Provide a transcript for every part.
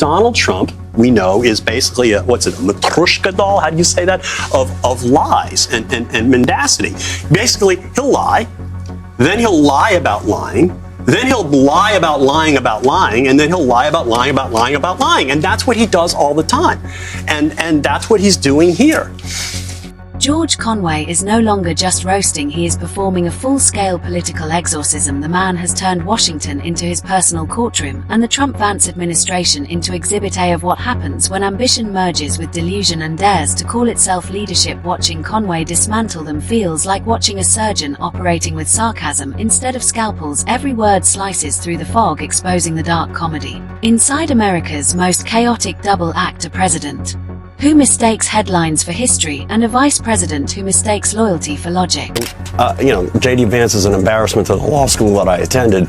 Donald Trump, we know, is basically a Matryoshka doll? How do you say that? Of lies and mendacity. Basically, he'll lie, then he'll lie about lying, then he'll lie about lying about lying, and then he'll lie about lying about lying about lying. And that's what he does all the time. And that's what he's doing here. George Conway is no longer just roasting, he is performing a full-scale political exorcism. The man has turned Washington into his personal courtroom, and the Trump-Vance administration into Exhibit A of what happens when ambition merges with delusion and dares to call itself leadership. Watching Conway dismantle them feels like watching a surgeon operating with sarcasm instead of scalpels. Every word slices through the fog, exposing the dark comedy inside America's most chaotic double act: a president who mistakes headlines for history, and a vice president who mistakes loyalty for logic. J.D. Vance is an embarrassment to the law school that I attended.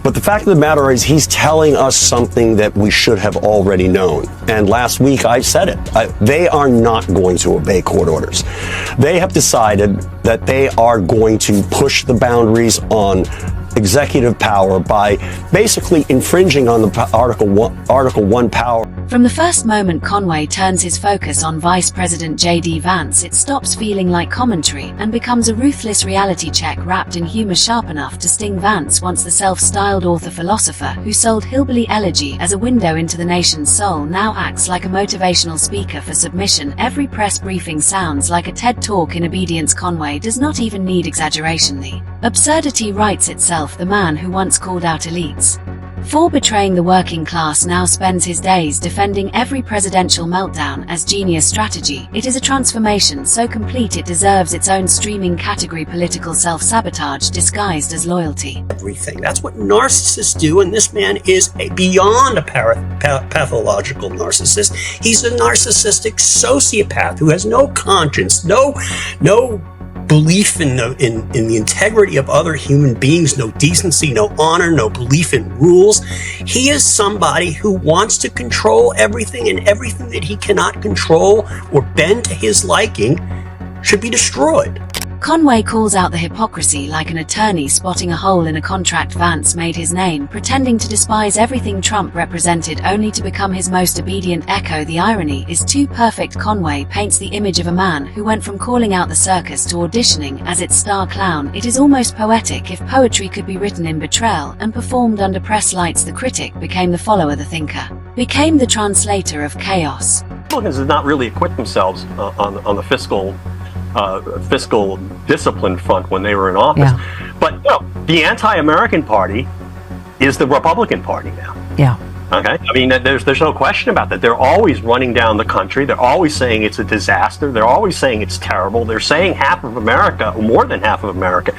But the fact of the matter is, he's telling us something that we should have already known. And last week I said it. They are not going to obey court orders. They have decided that they are going to push the boundaries on executive power by basically infringing on the Article 1 power. From the first moment Conway turns his focus on Vice President J.D. Vance, it stops feeling like commentary and becomes a ruthless reality check wrapped in humor sharp enough to sting. Vance, once the self-styled author-philosopher who sold Hillbilly Elegy as a window into the nation's soul, now acts like a motivational speaker for submission. Every press briefing sounds like a TED Talk in obedience. Conway does not even need exaggeration. The absurdity writes itself. The man who once called out elites for betraying the working class now spends his days defending every presidential meltdown as genius strategy. It is a transformation so complete it deserves its own streaming category: political self-sabotage disguised as loyalty. Everything. That's what narcissists do, and this man is beyond a pathological narcissist. He's a narcissistic sociopath who has no conscience, no belief in the integrity of other human beings, no decency, no honor, no belief in rules. He is somebody who wants to control everything, and everything that he cannot control or bend to his liking should be destroyed. Conway calls out the hypocrisy like an attorney spotting a hole in a contract. Vance made his name pretending to despise everything Trump represented only to become his most obedient echo. The irony is too perfect. Conway paints the image of a man who went from calling out the circus to auditioning as its star clown. It is almost poetic. If poetry could be written in betrayal and performed under press lights, the critic became the follower, the thinker became the translator of chaos. Republicans did not really acquit themselves on the fiscal discipline front when they were in office. Yeah. But the anti-American party is the Republican Party now. Yeah. Okay. I mean, there's no question about that. They're always running down the country. They're always saying it's a disaster. They're always saying it's terrible. They're saying half of America, or more than half of America,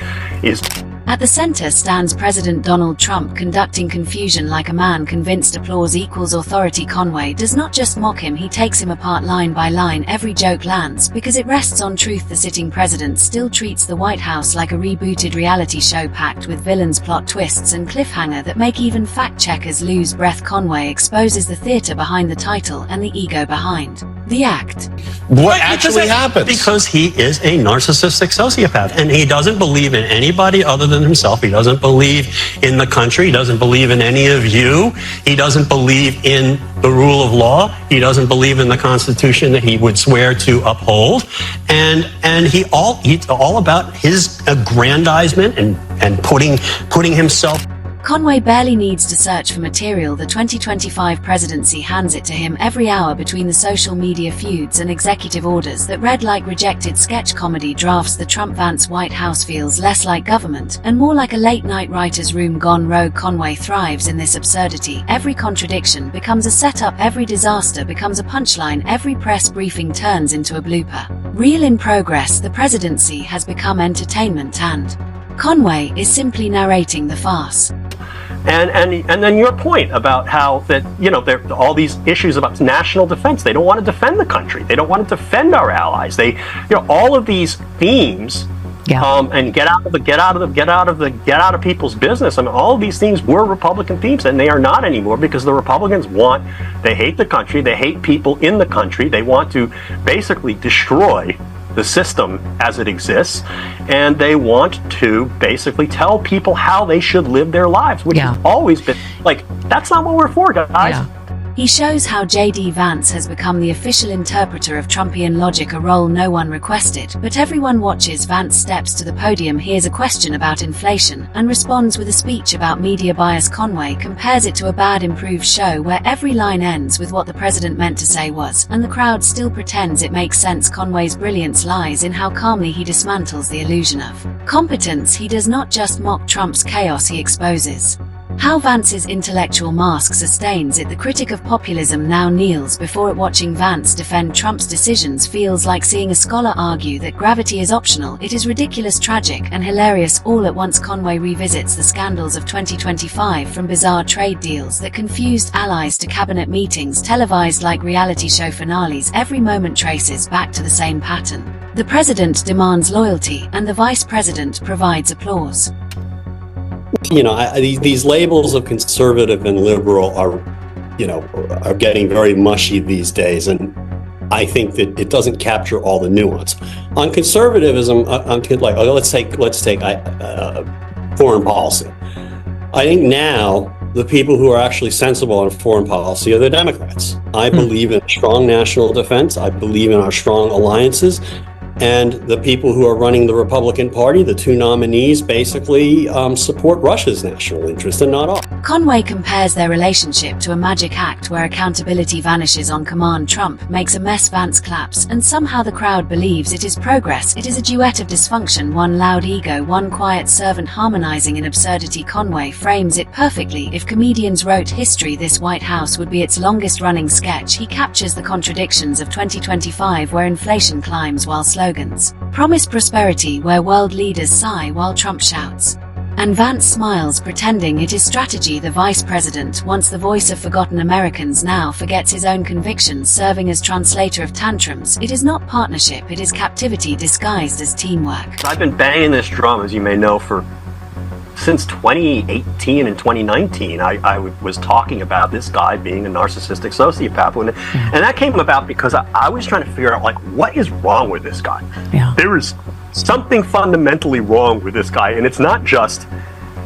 is. At the center stands President Donald Trump, conducting confusion like a man convinced applause equals authority. Conway does not just mock him, he takes him apart line by line. Every joke lands because it rests on truth. The sitting president still treats the White House like a rebooted reality show packed with villains, plot twists, and cliffhanger that make even fact-checkers lose breath. Conway exposes the theater behind the title and the ego behind the act. What actually happens? Because he is a narcissistic sociopath, and he doesn't believe in anybody other than himself. He doesn't believe in the country. He doesn't believe in any of you. He doesn't believe in the rule of law. He doesn't believe in the Constitution that he would swear to uphold. And he's all about his aggrandizement and putting himself. Conway barely needs to search for material. The 2025 presidency hands it to him every hour between the social media feuds and executive orders that read like rejected sketch comedy drafts. The Trump-Vance White House feels less like government and more like a late-night writer's room gone rogue. Conway thrives in this absurdity. Every contradiction becomes a setup. Every disaster becomes a punchline. Every press briefing turns into a blooper reel in progress. The presidency has become entertainment, and Conway is simply narrating the farce. And then your point about how that, there are all these issues about national defense. They don't want to defend the country. They don't want to defend our allies. They, all of these themes, and get out of people's business. I mean, all of these themes were Republican themes, and they are not anymore because the Republicans they hate the country. They hate people in the country. They want to basically destroy the system as it exists, and they want to basically tell people how they should live their lives, which has always been like, that's not what we're for, guys. Yeah. He shows how J.D. Vance has become the official interpreter of Trumpian logic, a role no one requested, but everyone watches. Vance steps to the podium, hears a question about inflation, and responds with a speech about media bias. Conway compares it to a bad improved show where every line ends with what the president meant to say was, and the crowd still pretends it makes sense. Conway's brilliance lies in how calmly he dismantles the illusion of competence. He does not just mock Trump's chaos, he exposes how Vance's intellectual mask sustains it. The critic of populism now kneels before it. Watching Vance defend Trump's decisions feels like seeing a scholar argue that gravity is optional. It is ridiculous, tragic, and hilarious all at once. Conway revisits the scandals of 2025, from bizarre trade deals that confused allies to cabinet meetings televised like reality show finales. Every moment traces back to the same pattern. The president demands loyalty, and the vice president provides applause. These labels of conservative and liberal are getting very mushy these days, and I think that it doesn't capture all the nuance. On conservatism, let's take foreign policy. I think now the people who are actually sensible on foreign policy are the Democrats. I believe in strong national defense. I believe in our strong alliances. And the people who are running the Republican Party, the two nominees, basically support Russia's national interest and not ours. Conway compares their relationship to a magic act where accountability vanishes on command. Trump makes a mess, Vance claps, and somehow the crowd believes it is progress. It is a duet of dysfunction, one loud ego, one quiet servant harmonizing in absurdity. Conway frames it perfectly. If comedians wrote history, this White House would be its longest-running sketch. He captures the contradictions of 2025, where inflation climbs while slowly promise prosperity, where world leaders sigh while Trump shouts. And Vance smiles, pretending it is strategy. The vice president, once the voice of forgotten Americans, now forgets his own convictions, serving as translator of tantrums. It is not partnership, it is captivity disguised as teamwork. I've been banging this drum, as you may know, since 2018 and 2019. I was talking about this guy being a narcissistic sociopath, and that came about because I was trying to figure out, what is wrong with this guy? Yeah. There is something fundamentally wrong with this guy, and it's not just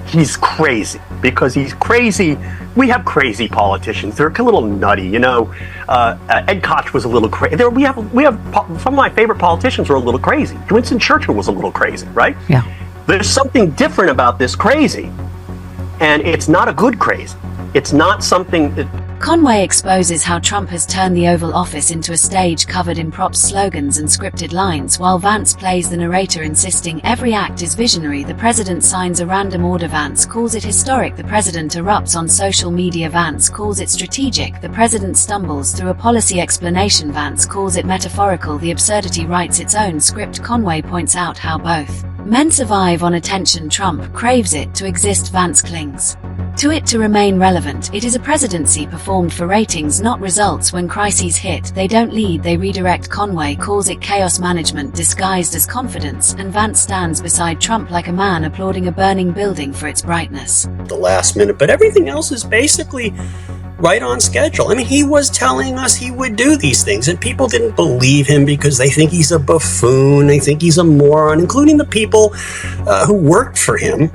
he's crazy, because he's crazy. We have crazy politicians. They're a little nutty, Ed Koch was a little crazy. We have some of my favorite politicians are a little crazy. Winston Churchill was a little crazy, right? Yeah. There's something different about this crazy, and it's not a good crazy. It's not something that... Conway exposes how Trump has turned the Oval Office into a stage covered in props, slogans, and scripted lines, while Vance plays the narrator, insisting every act is visionary. The president signs a random order. Vance calls it historic. The president erupts on social media. Vance calls it strategic. The president stumbles through a policy explanation. Vance calls it metaphorical. The absurdity writes its own script. Conway points out how both men survive on attention. Trump craves it to exist. Vance clings to it to remain relevant. It is a presidency performed for ratings, not results. When crises hit, they don't lead, they redirect. Conway calls it chaos management disguised as confidence, and Vance stands beside Trump like a man applauding a burning building for its brightness. The last minute, but everything else is basically right on schedule. I mean, he was telling us he would do these things, and people didn't believe him because they think he's a buffoon, they think he's a moron, including the people who worked for him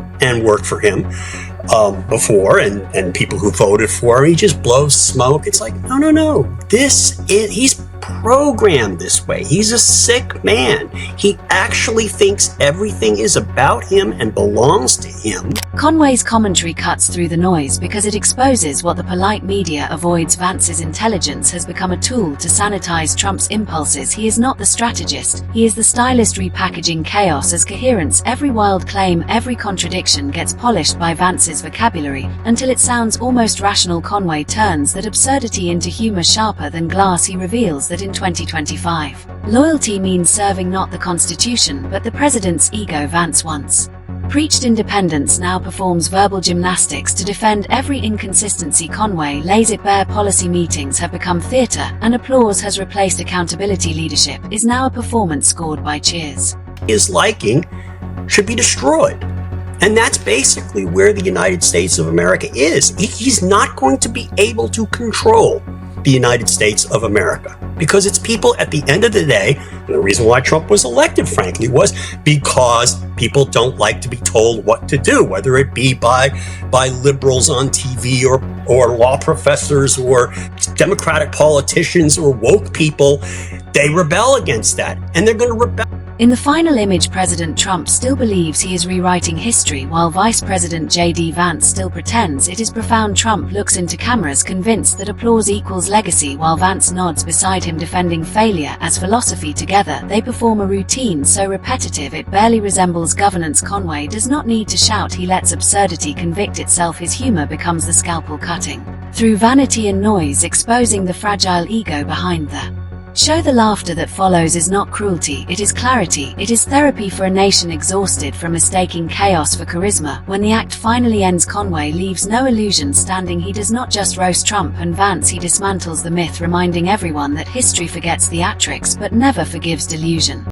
before, and people who voted for him. He just blows smoke. It's like, no. He's programmed this way. He's a sick man. He actually thinks everything is about him and belongs to him. Conway's commentary cuts through the noise because it exposes what the polite media avoids. Vance's intelligence has become a tool to sanitize Trump's impulses. He is not the strategist. He is the stylist, repackaging chaos as coherence. Every wild claim, every contradiction gets polished by Vance's vocabulary until it sounds almost rational. Conway turns that absurdity into humor sharper than glass. He reveals that in 2025, loyalty means serving not the Constitution, but the president's ego. Vance once preached independence, now performs verbal gymnastics to defend every inconsistency. Conway lays it bare. Policy meetings have become theater, and applause has replaced accountability. Leadership is now a performance scored by cheers. His liking should be destroyed. And that's basically where the United States of America is. He's not going to be able to control the United States of America because it's people at the end of the day The reason why Trump was elected, frankly, was because people don't like to be told what to do, whether it be by liberals on TV or law professors or Democratic politicians or woke people. They rebel against that, and they're going to rebel. In the final image, President Trump still believes he is rewriting history, while Vice President J.D. Vance still pretends it is profound. Trump looks into cameras, convinced that applause equals legacy, while Vance nods beside him, defending failure as philosophy. Together, they perform a routine so repetitive it barely resembles governance. Conway does not need to shout, he lets absurdity convict itself. His humor becomes the scalpel cutting through vanity and noise, exposing the fragile ego behind the show. The laughter that follows is not cruelty, it is clarity. It is therapy for a nation exhausted from mistaking chaos for charisma. When the act finally ends, Conway leaves no illusion standing. He does not just roast Trump and Vance, he dismantles the myth, reminding everyone that history forgets theatrics but never forgives delusion.